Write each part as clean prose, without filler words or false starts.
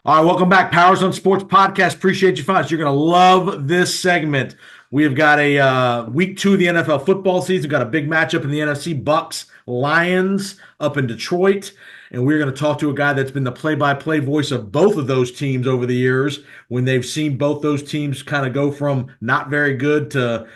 All right, welcome back, Powers on Sports Podcast. Appreciate you finding us. You're going to love this segment. We have got a week two of the NFL football season. We've got a big matchup in the NFC: Bucs Lions up in Detroit, and we're going to talk to a guy that's been the play-by-play voice of both of those teams over the years. When they've seen both those teams kind of go from not very good to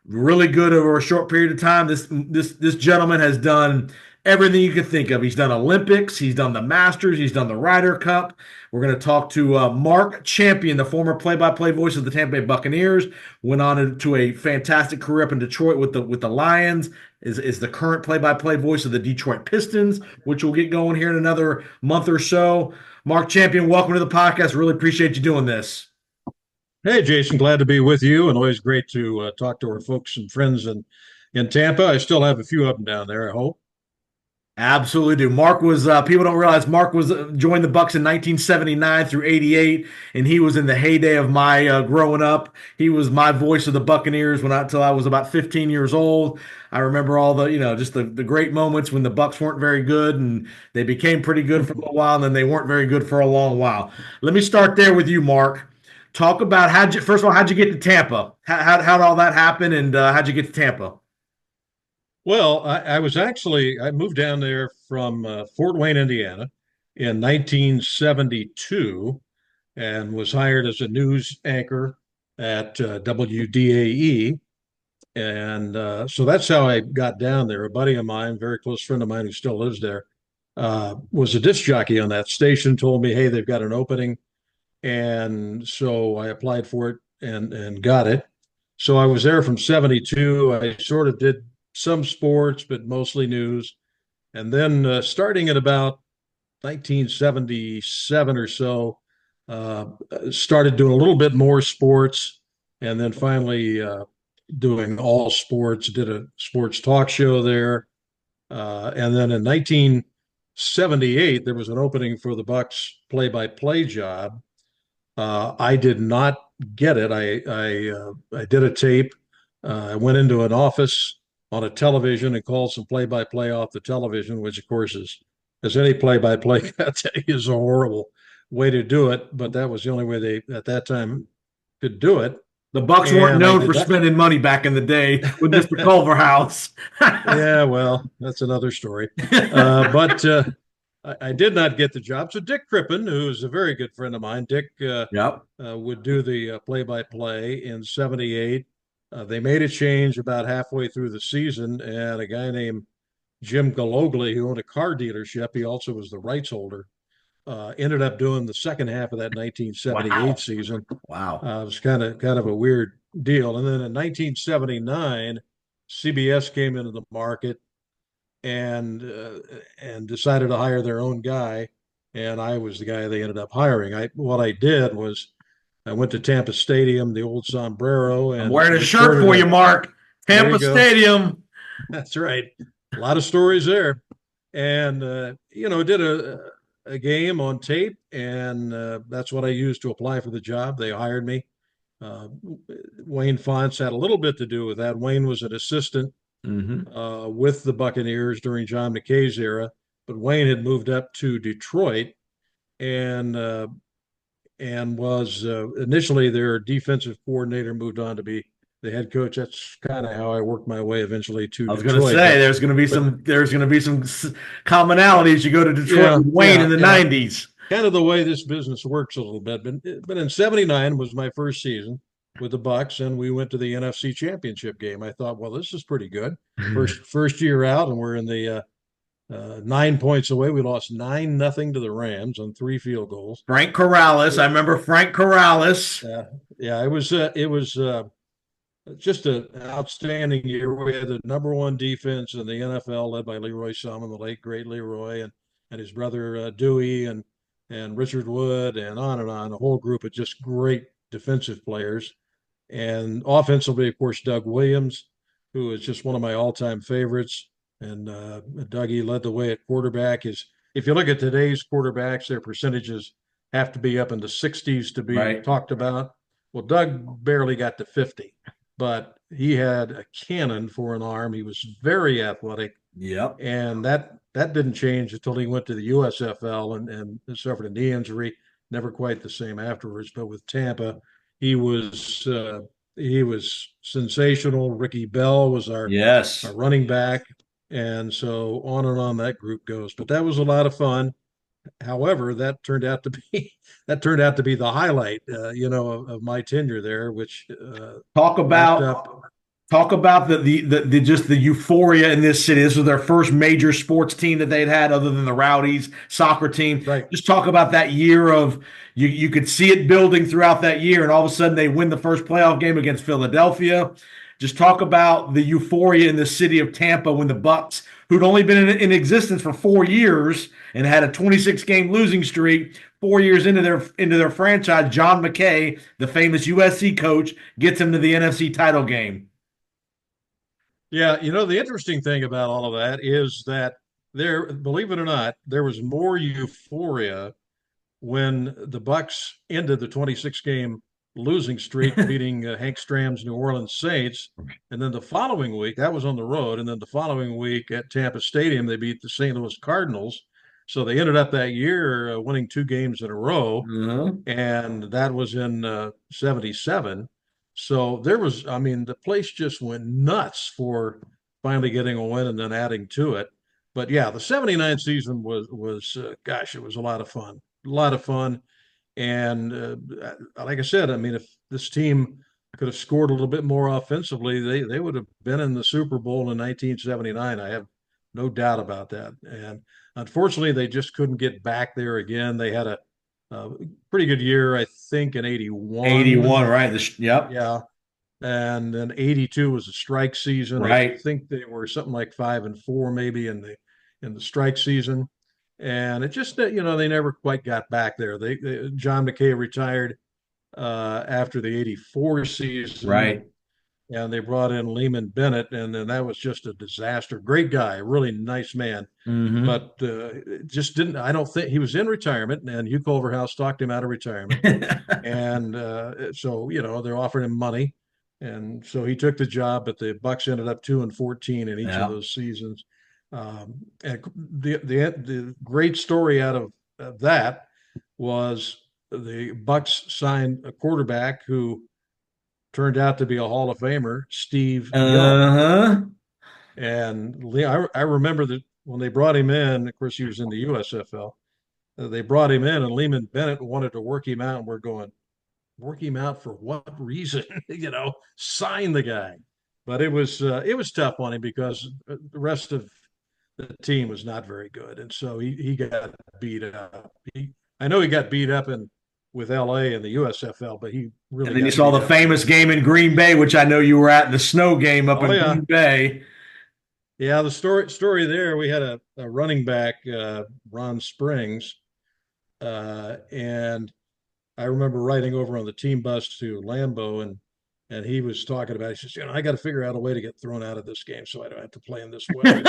really good over a short period of time. This gentleman has done everything you could think of. He's done Olympics, he's done the Masters, he's done the Ryder Cup. We're going to talk to Mark Champion, the former play-by-play voice of the Tampa Bay Buccaneers. Went on to a fantastic career up in Detroit with the Lions. Is the current play-by-play voice of the Detroit Pistons, which will get going here in another month or so. Mark Champion, welcome to the podcast. Really appreciate you doing this. Hey, Jason, glad to be with you, and always great to talk to our folks and friends in Tampa. I still have a few of them down there, I hope. Absolutely do. Mark was people don't realize Mark was joined the Bucs in 1979 through 88, and he was in the heyday of my growing up. He was my voice of the Buccaneers until I was about 15 years old. I remember all the just the great moments when the Bucs weren't very good and they became pretty good for a little while, and then they weren't very good for a long while. Let me start there with you, Mark. Talk about first of all, how'd you get to Tampa? How'd all that happen, and how'd you get to Tampa? Well, I moved down there from Fort Wayne, Indiana in 1972 and was hired as a news anchor at WDAE. And so that's how I got down there. A buddy of mine, very close friend of mine who still lives there, was a disc jockey on that station, told me, hey, they've got an opening. And so I applied for it and got it. So I was there from 72. I sort of did some sports, but mostly news. And then starting at about 1977 or so, uh, started doing a little bit more sports, and then finally doing all sports. Did a sports talk show there, and then in 1978 there was an opening for the Bucs play-by-play job. I did not get it. I did a tape. I went into an office on a television and called some play-by-play off the television, which of course is, as any play-by-play guy tell you, is a horrible way to do it. But that was the only way they at that time could do it. The Bucks weren't And I known did for that. spending money back in the day with Mr. Culverhouse. Yeah, well, that's another story. But I did not get the job. So Dick Crippen, who is a very good friend of mine, Dick Yep. would do the play-by-play in '78. They made a change about halfway through the season, and a guy named Jim Galogli, who owned a car dealership, he also was the rights holder, ended up doing the second half of that 1978 Wow. season. Wow. It was kind of a weird deal. And then in 1979, CBS came into the market and decided to hire their own guy, and I was the guy they ended up hiring. What I did was I went to Tampa Stadium, the old sombrero, I'm and wearing a shirt recorded for you, a. Mark. There Tampa you go. Stadium. That's right. A lot of stories there, and did a game on tape, and that's what I used to apply for the job. They hired me. Uh, Wayne Fonts had a little bit to do with that. Wayne was an assistant Mm-hmm. with the Buccaneers during John McKay's era, but Wayne had moved up to Detroit and was initially their defensive coordinator, moved on to be the head coach. That's kind of how I worked my way eventually to I was going to Detroit. say But but there's going to be some commonalities. You go to Detroit yeah, with Wayne in yeah, the yeah. 90s. Kind of the way this business works a little bit. But in '79 was my first season with the Bucs, and we went to the NFC Championship game. I thought, well, this is pretty good. First year out, and we're in the 9 points away. We lost 9-0 to the Rams on 3 field goals. Frank Corrales. I remember Frank Corrales. Yeah, it was just an outstanding year. We had the number one defense in the NFL, led by Leroy Selman, the late great Leroy, and his brother Dewey and Richard Wood, and on. A whole group of just great defensive players. And offensively, of course, Doug Williams, who is just one of my all-time favorites. And Dougie led the way at quarterback. If you look at today's quarterbacks, their percentages have to be up in the 60s to be Right. talked about. Well, Doug barely got to 50, but he had a cannon for an arm. He was very athletic, Yep. and that didn't change until he went to the USFL and suffered a knee injury. never quite the same afterwards. But with Tampa, he was uh, he was sensational. Ricky Bell was our Yes. running back, and so on and on that group goes. But that was a lot of fun. However, that turned out to be the highlight, of my tenure there, which Talk wrapped about up Talk about the just the euphoria in this city. This was their first major sports team that they'd had other than the Rowdies soccer team. right. Just talk about that year of you could see it building throughout that year, and all of a sudden they win the first playoff game against Philadelphia. Just talk about the euphoria in the city of Tampa when the Bucs, who'd only been in existence for 4 years and had a 26 game losing streak, 4 years into their franchise, John McKay, the famous USC coach, gets him to the NFC title game. Yeah, the interesting thing about all of that is that believe it or not, there was more euphoria when the Bucs ended the 26 game losing streak, beating Hank Stram's New Orleans Saints, and then the following week that was on the road, and then the following week at Tampa Stadium they beat the St. Louis Cardinals. So they ended up that year winning 2 games in a row, Uh-huh. and that was in '77. So there was, I mean, the place just went nuts for finally getting a win and then adding to it. But yeah, the '79 season was gosh, it was a lot of fun, a lot of fun. And like I said, I mean, if this team could have scored a little bit more offensively, they would have been in the Super Bowl in 1979. I have no doubt about that. And unfortunately, they just couldn't get back there again. They had a pretty good year, I think, in '81. 81, right? Yep. Yeah. And then '82 was a strike season. I Right. think they were something like 5-4 maybe in the strike season. And it just they never quite got back there. John McKay retired after the '84 season, Right. and they brought in Lehman Bennett, and then that was just a disaster. Great guy, really nice man, Mm-hmm. but it just didn't. I don't think he was in retirement, and Hugh Culverhouse talked him out of retirement, and so they're offering him money, and so he took the job. But the Bucs ended up 2-14 in each of Yeah. those seasons. And the great story out of that was the Bucs signed a quarterback who turned out to be a Hall of Famer, Steve Young. Uh-huh. And I remember that when they brought him in, of course, he was in the USFL. They brought him in, and Lehman Bennett wanted to work him out. And we're going, work him out for what reason? Sign the guy. But it was tough on him because the rest of the team was not very good, and so he got beat up. I know he got beat up with LA in the USFL, but he And really then you got saw beat the up. famous game in Green Bay, which I know you were at, the snow game up Oh in yeah, Green Bay. yeah. The story there, we had a running back, Ron Springs, and I remember riding over on the team bus to Lambeau, and he was talking about. He says, I got to figure out a way to get thrown out of this game so I don't have to play in this weather.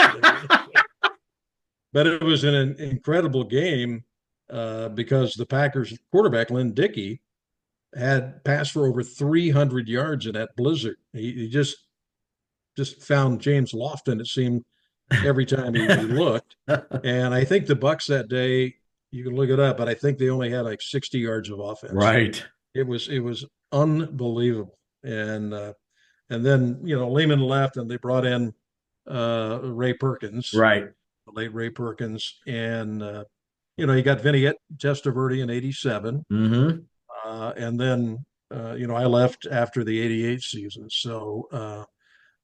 But it was an incredible game because the Packers quarterback, Lynn Dickey, had passed for over 300 yards in that blizzard. He just found James Lofton, it seemed, every time he looked. And I think the Bucs that day, you can look it up, but I think they only had like 60 yards of offense. Right. It was unbelievable. And then Lehman left, and they brought in Ray Perkins, Right. the late Ray Perkins, and you got Vinny Testaverde in '87, Mm-hmm. and then I left after the '88 season. So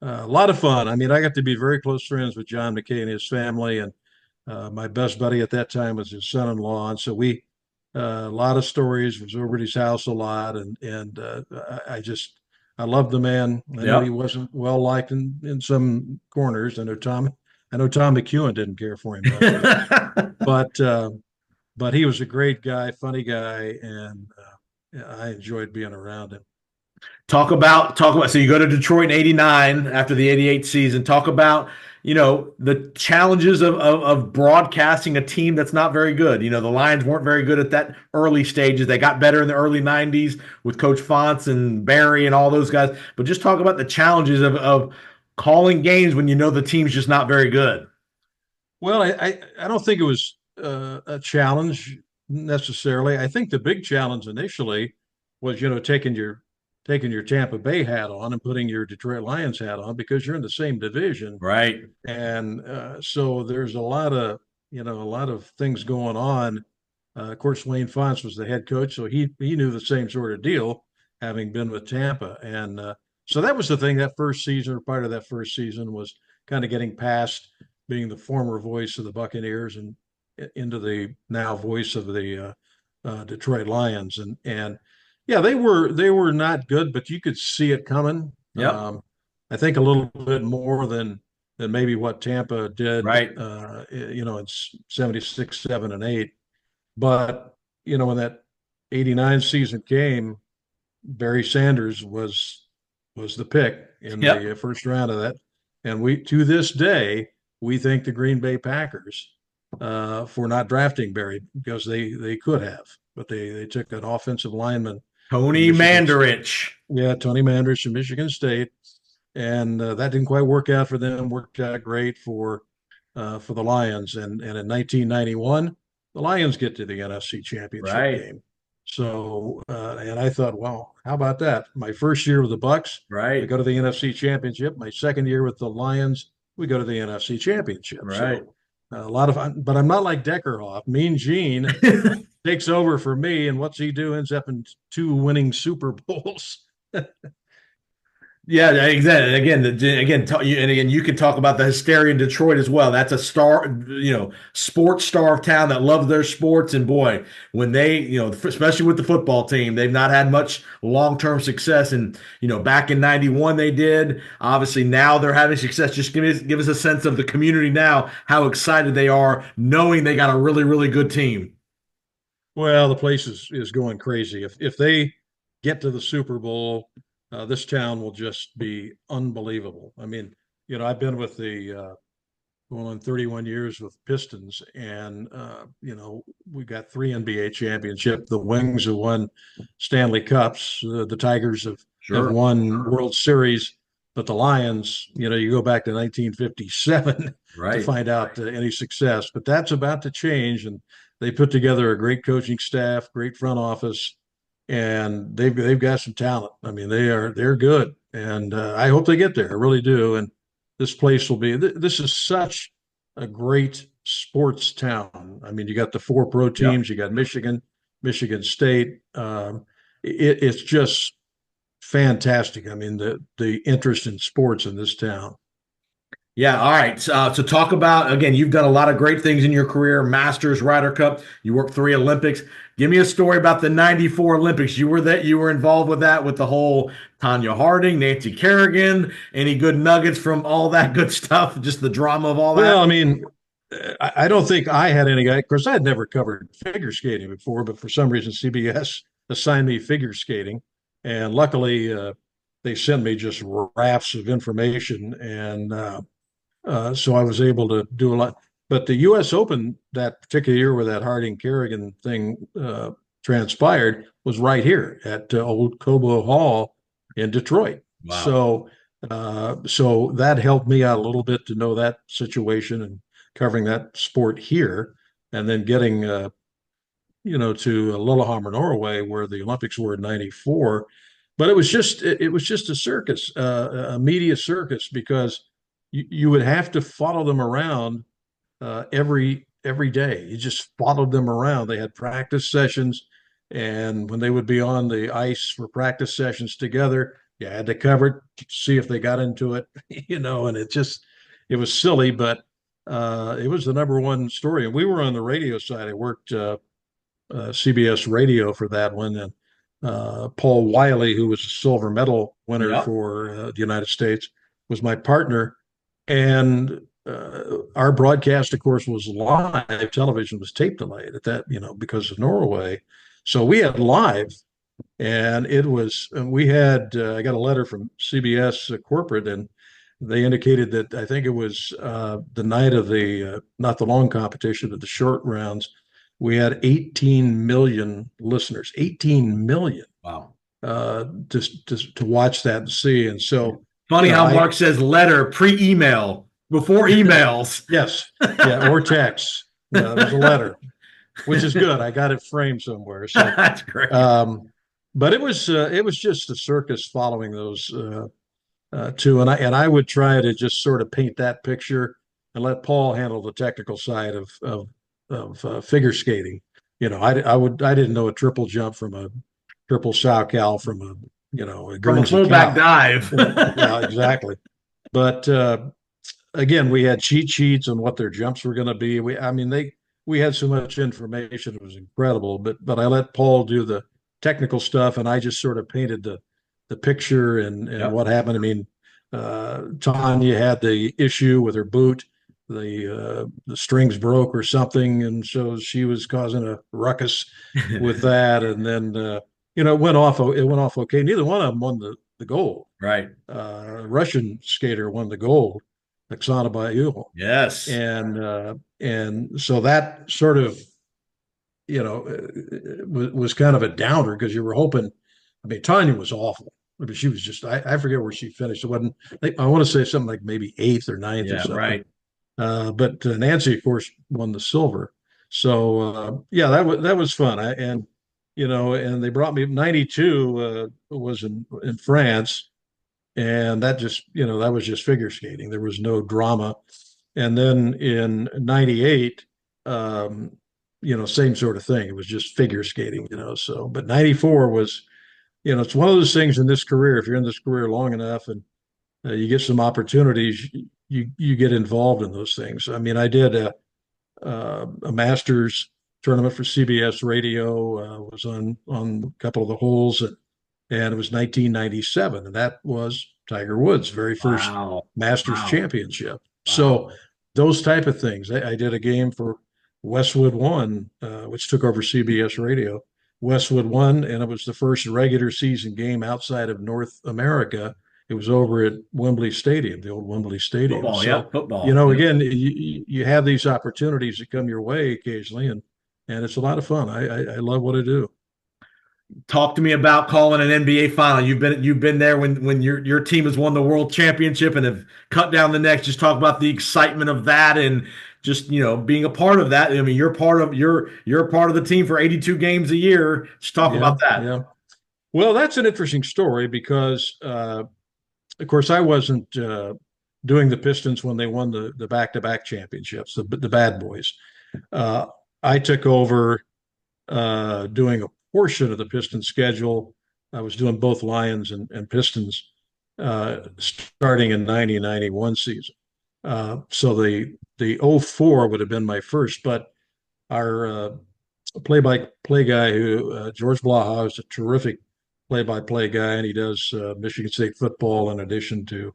a lot of fun. I mean, I got to be very close friends with John McKay and his family, and my best buddy at that time was his son-in-law, and so we a lot of stories. Was over at his house a lot, and I loved the man. I know he Yep. wasn't well liked in some corners. I know Tom McEwen didn't care for him much, but he was a great guy, funny guy, and I enjoyed being around him. Talk about so you go to Detroit in 89 after the 88 season. Talk about, the challenges of broadcasting a team that's not very good. The Lions weren't very good at that early stages. They got better in the early 90s with Coach Fonts and Barry and all those guys. But just talk about the challenges of calling games when the team's just not very good. Well, I don't think it was a challenge. necessarily. I think the big challenge initially was, taking your Tampa Bay hat on and putting your Detroit Lions hat on because you're in the same division, Right. and so there's a lot of things going on. Of course, Wayne Fonts was the head coach, so he knew the same sort of deal, having been with Tampa, and so that was the thing. That first season, or part of that first season, was kind of getting past being the former voice of the Buccaneers and into the now voice of the Detroit Lions, and yeah, they were not good, but you could see it coming. Yep. I think a little bit more than maybe what Tampa did, Right. in 76, 7, and 8. But, when that 89 season came, Barry Sanders was the pick in the Yep. first round of that. And to this day, we thank the Green Bay Packers for not drafting Barry because they could have, but they took an offensive lineman from Tony Michigan. Mandarich. Yeah, Tony Manders from Michigan State, and that didn't quite work out for them. Worked out great for the Lions, and in 1991, the Lions get to the NFC Championship Right. game. So, and I thought, well, how about that? My first year with the Bucs, we Right. go to the NFC Championship. My second year with the Lions, we go to the NFC Championship. Right. So, a lot of fun, but I'm not like Deckerhoff. Mean Gene takes over for me, and what's he do? Ends up in two winning Super Bowls. Yeah, exactly. And again, you could talk about the hysteria in Detroit as well. That's a sports star of town that loves their sports. And boy, when they, especially with the football team, they've not had much long-term success. And back in '91, they did. Obviously, now they're having success. Just give us a sense of the community now, how excited they are, knowing they got a really, really good team. Well, the place is going crazy. If they get to the Super Bowl, this town will just be unbelievable. I mean, I've been with going on 31 years with Pistons, and we got three NBA championship. The Wings have won Stanley Cups. The Tigers have Sure. won World Series, but the Lions, you go back to 1957 to Right. find out any success. But that's about to change, and they put together a great coaching staff, great front office, and they've got some talent. I mean, they're good, and I hope they get there. I really do. And this place will be. This is such a great sports town. I mean, you got the four pro Yep. teams. You got Michigan, Michigan State. It's just fantastic. I mean, the interest in sports in this town. Yeah, all right. So talk about again. You've done a lot of great things in your career: Masters, Ryder Cup. You worked three Olympics. Give me a story about the '94 Olympics. You were involved with that, with the whole Tonya Harding, Nancy Kerrigan. Any good nuggets from all that good stuff? Just the drama of all Well, that. I mean, I don't think I had any guy. Of course, I had never covered figure skating before, but for some reason, CBS assigned me figure skating, and luckily, they sent me just rafts of information, and so I was able to do a lot. But the U.S. Open that particular year where that Harding Kerrigan thing transpired was right here at Old Cobo Hall in Detroit. Wow. So that helped me out a little bit to know that situation and covering that sport here, and then getting to Lillehammer, Norway, where the Olympics were in '94. But it was just a circus, a media circus, because you would have to follow them around every day. You just followed them around. They had practice sessions, and when they would be on the ice for practice sessions together, you had to cover it to see if they got into it, and it was silly, but it was the number one story. And we were on the radio side. I worked CBS radio for that one, and Paul Wiley, who was a silver medal winner Yep. for the United States, was my partner. And our broadcast, of course, was live. Television was tape delayed at that, because of Norway. So we had live, and we had, I got a letter from CBS corporate, and they indicated that I think it was the night of not the long competition, but the short rounds, we had 18 million listeners, 18 million Wow. just to watch that and see. And so, Funny how I, Mark says letter pre-email before emails. yes, yeah, or text. Yeah, it was a letter. which is good. I got it framed somewhere. So, That's great. um, but it was just a circus following those two, and I would try to just sort of paint that picture and let Paul handle the technical side of figure skating. You know, I didn't know a triple jump from a triple sow cow from a a From a Guernsey fullback cow. dive. Yeah, exactly. But again, we had cheat sheets on what their jumps were going to be. I mean, we had so much information; it was incredible. But I let Paul do the technical stuff, and I just sort of painted the picture and Yep. what happened. I mean, Tonya had the issue with her boot; the strings broke or something, and so she was causing a ruckus with that. And then it went off. It went off okay. Neither one of them won the gold. Right. Russian skater won the gold, Oksana Bayul, Yes. and so that sort of was kind of a downer because you were hoping. I mean, Tanya was awful. I mean, she was just I forget where she finished. It wasn't. I want to say something like maybe eighth or ninth or Yeah. something. Right. But Nancy, of course, won the silver. So yeah, that was fun. And they brought me 92 was in France, and that was just figure skating. There was no drama. And then in 98, same sort of thing. It was just figure skating. So but 94 was, it's one of those things in this career. If you're in this career long enough and you get some opportunities, you get involved in those things. I mean, I did a Masters tournament for CBS Radio. Was on a couple of the holes, and it was 1997, and that was Tiger Woods' very first Wow. Masters Wow. championship. Wow. So those type of things. I did a game for Westwood One, which took over CBS Radio. Westwood One, and it was the first regular season game outside of North America. It was over at Wembley Stadium, the old Wembley Stadium. Football. Yep. So, Football. Yep. again, you have these opportunities that come your way occasionally, and it's a lot of fun. I love what I do. Talk to me about calling an NBA final. You've been there when your team has won the world championship and have cut down the necks. Just talk about the excitement of that and just being a part of that. I mean, you're a part of the team for 82 games a year. Just talk Yeah, about that. yeah. Well, that's an interesting story because, of course, I wasn't doing the Pistons when they won the back-to-back championships, the bad boys. Uh, I took over doing a portion of the Pistons schedule. I was doing both Lions and Pistons starting in 90-91 season. So the '04 would have been my first, but our play-by-play guy George Blaha is a terrific play-by-play guy, and he does Michigan State football in addition to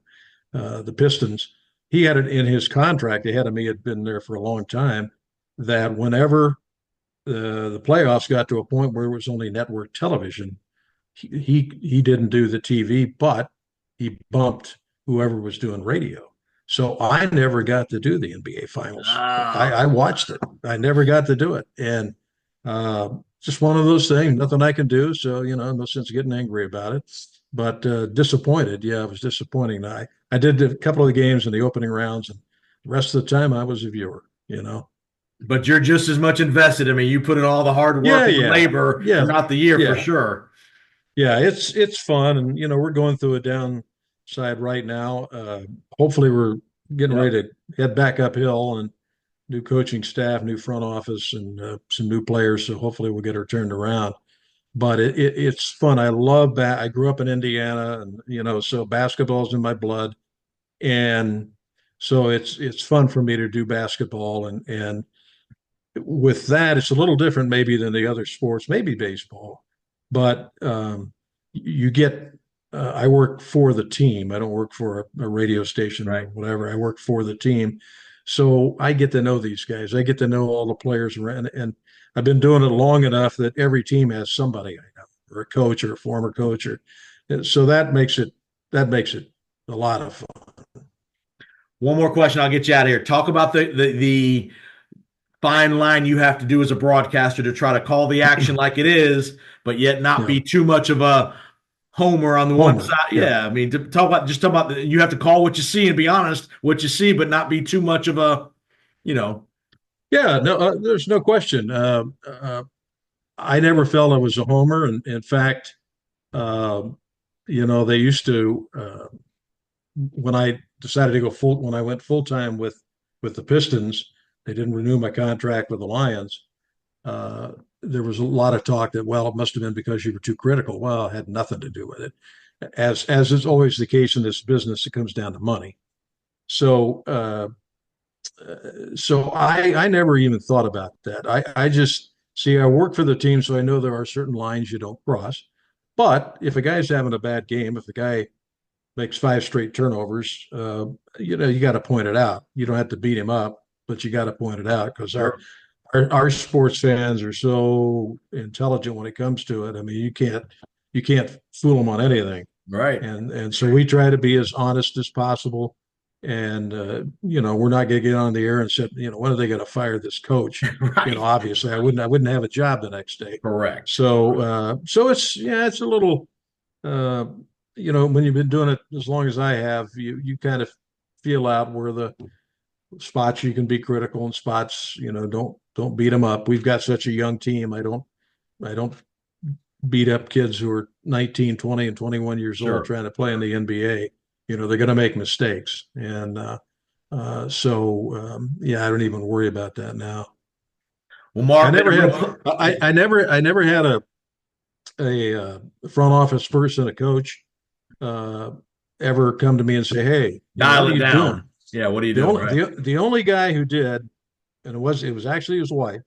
the Pistons. He had it in his contract ahead of me, had been there for a long time, that whenever the playoffs got to a point where it was only network television, he didn't do the TV, but he bumped whoever was doing radio. So I never got to do the NBA finals. I watched it. I never got to do it. And just one of those things, nothing I can do. So, no sense getting angry about it. But disappointed. Yeah, it was disappointing. I did a couple of the games in the opening rounds, and the rest of the time I was a viewer. But you're just as much invested. I mean, you put in all the hard work Yeah, and the yeah, labor yeah, throughout the year for yeah, sure. yeah. It's fun, and we're going through a downside right now. Hopefully, we're getting Yep. ready to head back uphill, and new coaching staff, new front office, and some new players. So hopefully, we'll get her turned around. But it's fun. I love that. I grew up in Indiana, and so basketball's in my blood, and so it's fun for me to do basketball, and with that, it's a little different maybe than the other sports, maybe baseball, but you get. I work for the team. I don't work for a radio station or Right. whatever. I work for the team, so I get to know these guys. I get to know all the players around, and I've been doing it long enough that every team has somebody I know, or a coach, or a former coach, or so that makes it a lot of fun. One more question, I'll get you out of here. Talk about the fine line you have to do as a broadcaster to try to call the action like it is, but yet not Yeah, be too much of a homer on the one homer. side. Yeah. Yeah, I mean, you have to call what you see and be honest what you see, but not be too much of a, you know, Yeah, no, there's no question. I never felt I was a homer, and in fact, uh, they used to when I decided to go full when I went full time with the Pistons. They didn't renew my contract with the Lions. There was a lot of talk that, well, it must have been because you were too critical. Well, it had nothing to do with it. As is always the case in this business, it comes down to money. So I never even thought about that. I just see I work for the team, so I know there are certain lines you don't cross. But if a guy's having a bad game, if the guy makes five straight turnovers, you got to point it out. You don't have to beat him up, but you got to point it out because Sure. our sports fans are so intelligent when it comes to it. I mean, you can't fool them on anything, Right. and so we try to be as honest as possible. And we're not going to get on the air and say, when are they going to fire this coach? Right. Obviously, I wouldn't have a job the next day. Correct. So it's a little, when you've been doing it as long as I have, you kind of feel out where the spots you can be critical and spots, don't beat them up. We've got such a young team. I don't beat up kids who are 19, 20, and 21 years Sure. old trying to play in the NBA. They're going to make mistakes. And I don't even worry about that now. Well, Mark, I never had a front office person, a coach, ever come to me and say, "Hey, dial what are it you down. doing?" Yeah, what are you The doing? only Right. the only guy who did, and it was actually his wife,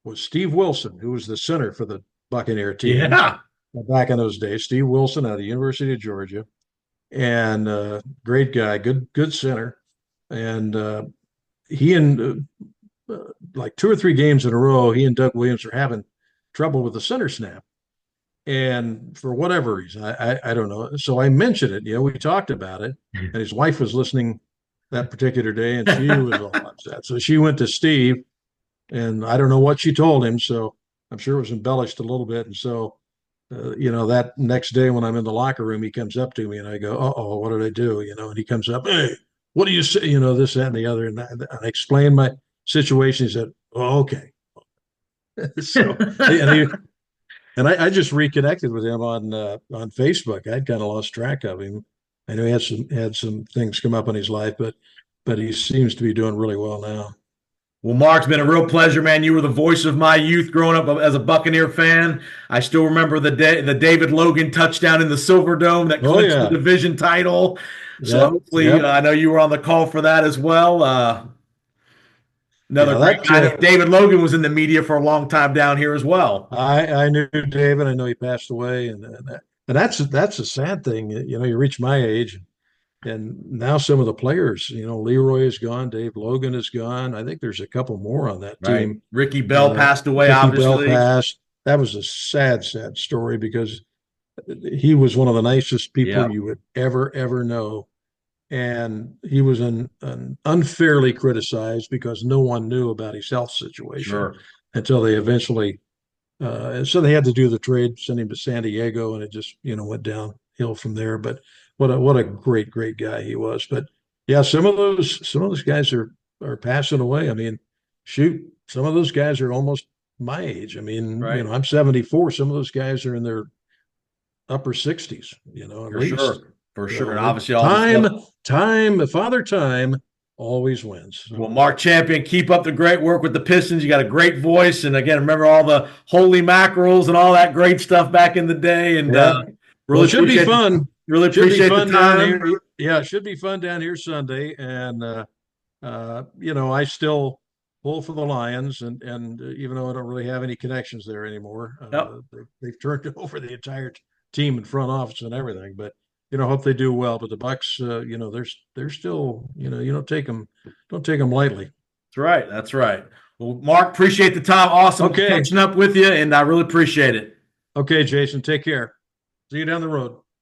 was Steve Wilson, who was the center for the Buccaneer team Yeah. back in those days. Steve Wilson out of the University of Georgia, and great guy, good center, and he and like two or three games in a row, he and Doug Williams are having trouble with the center snap. And for whatever reason, I don't know. So I mentioned it. We talked about it, and his wife was listening that particular day, and she was all upset. So she went to Steve, and I don't know what she told him. So I'm sure it was embellished a little bit. And so, that next day when I'm in the locker room, he comes up to me, and I go, "Uh-oh, what did I do?" And he comes up, "Hey, what do you say?" This, that, and the other. And I explained my situation. He said, "Oh, okay." So, and I just reconnected with him on Facebook. I'd kind of lost track of him. I know he had some things come up in his life, but he seems to be doing really well now. Well, Mark, it's been a real pleasure, man. You were the voice of my youth growing up as a Buccaneer fan. I still remember the David Logan touchdown in the Silver Dome that Oh clinched the yeah, division title. So yep, hopefully, yep. I know you were on the call for that as well. Another Yeah, great guy. I know David Logan was in the media for a long time down here as well. I knew David. I know he passed away, and that's a sad thing. You reach my age, and now some of the players, Leroy is gone, Dave Logan is gone. I think there's a couple more on that Right. team. Ricky Bell passed away, Ricky Bell obviously. passed. That was a sad, sad story because he was one of the nicest people Yeah. you would ever know. And he was an unfairly criticized because no one knew about his health situation Sure. until they eventually, so they had to do the trade, send him to San Diego, and it just, went downhill from there. But what a great guy he was. But yeah, some of those guys are passing away. I mean, shoot, some of those guys are almost my age. I mean, Right. I'm 74. Some of those guys are in their upper 60s, at For least. sure. For sure. And So obviously all the stuff. Father time always wins. Well, Mark Champion, keep up the great work with the Pistons. You got a great voice. And again, remember all the holy mackerels and all that great stuff back in the day. And Yeah. really It should be appreciate fun. really Should be appreciate the fun down time. here. Yeah, it should be fun down here Sunday. And I still pull for the Lions, and even though I don't really have any connections there anymore, Yep. they've turned over the entire team and front office and everything. But hope they do well. But the Bucs, they're still, you don't take them lightly. That's right. That's right. Well, Mark, appreciate the time. Awesome Okay. catching up with you, and I really appreciate it. Okay, Jason, take care. See you down the road.